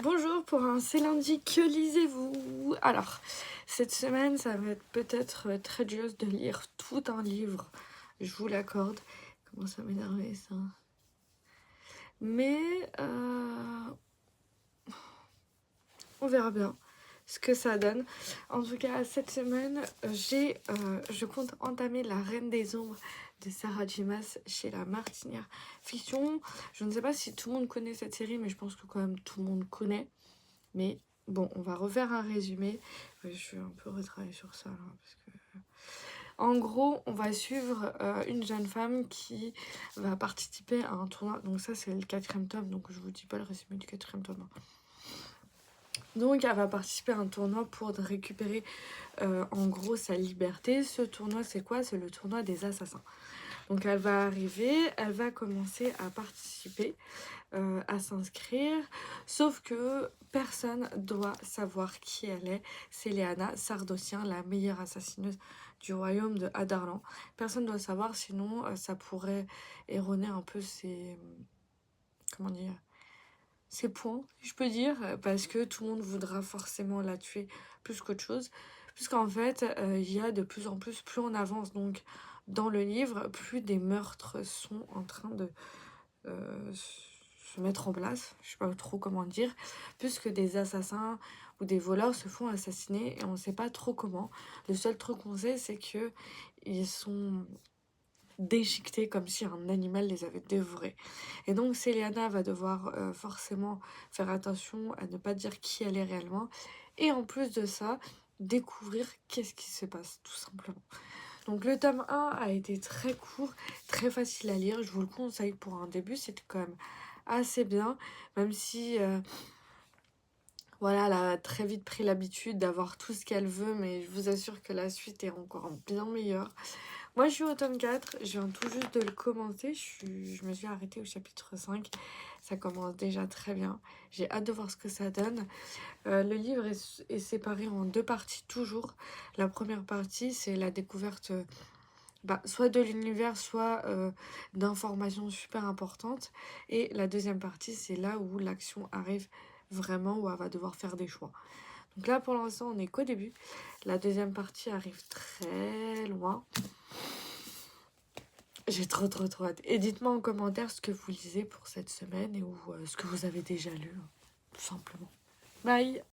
Bonjour pour un C'est lundi, que lisez-vous? Alors, cette semaine, ça va être peut-être très dur de lire tout un livre, je vous l'accorde. Comment ça m'énerver ça? Mais on verra bien ce que ça donne. En tout cas, cette semaine, je compte entamer La Reine des Ombres de Sarah J. Maas chez La Martinière Fiction. Je ne sais pas si tout le monde connaît cette série, mais je pense que quand même tout le monde connaît. Mais bon, on va refaire un résumé. Ouais, je vais un peu retravailler sur ça, là, parce que... En gros, on va suivre une jeune femme qui va participer à un tournoi. Donc ça, c'est le 4e tome, donc je vous dis pas le résumé du 4e tome. Donc elle va participer à un tournoi pour récupérer en gros sa liberté. Ce tournoi, c'est quoi? C'est le tournoi des assassins. Donc elle va arriver, elle va commencer à participer, à s'inscrire, sauf que personne doit savoir qui elle est. C'est Léana Sardossien, la meilleure assassineuse du royaume de Adarlan. Personne doit savoir, sinon ça pourrait erroner un peu ses... comment dire? Ses points, je peux dire, parce que tout le monde voudra forcément la tuer plus qu'autre chose. Puisqu'en fait, il y a de plus en plus on avance donc dans le livre, plus des meurtres sont en train de se mettre en place, je sais pas trop comment dire, puisque des assassins ou des voleurs se font assassiner et on sait pas trop comment. Le seul truc qu'on sait, c'est que ils sont déchiquetés comme si un animal les avait dévorés. Et donc Céliana va devoir forcément faire attention à ne pas dire qui elle est réellement. Et en plus de ça, découvrir qu'est-ce qui se passe, tout simplement. Donc le tome 1 a été très court, très facile à lire. Je vous le conseille pour un début, c'était quand même assez bien. Même si voilà, elle a très vite pris l'habitude d'avoir tout ce qu'elle veut. Mais je vous assure que la suite est encore bien meilleure. Moi, je suis au tome 4, je viens tout juste de le commencer, je me suis arrêtée au chapitre 5, ça commence déjà très bien, j'ai hâte de voir ce que ça donne. Le livre est séparé en 2 parties toujours. La première partie, c'est la découverte soit de l'univers, soit d'informations super importantes, et la deuxième partie, c'est là où l'action arrive vraiment, où elle va devoir faire des choix. Donc là, pour l'instant, on n'est qu'au début. La deuxième partie arrive très loin. J'ai trop hâte. Et dites-moi en commentaire ce que vous lisez pour cette semaine et ou ce que vous avez déjà lu, tout simplement. Bye!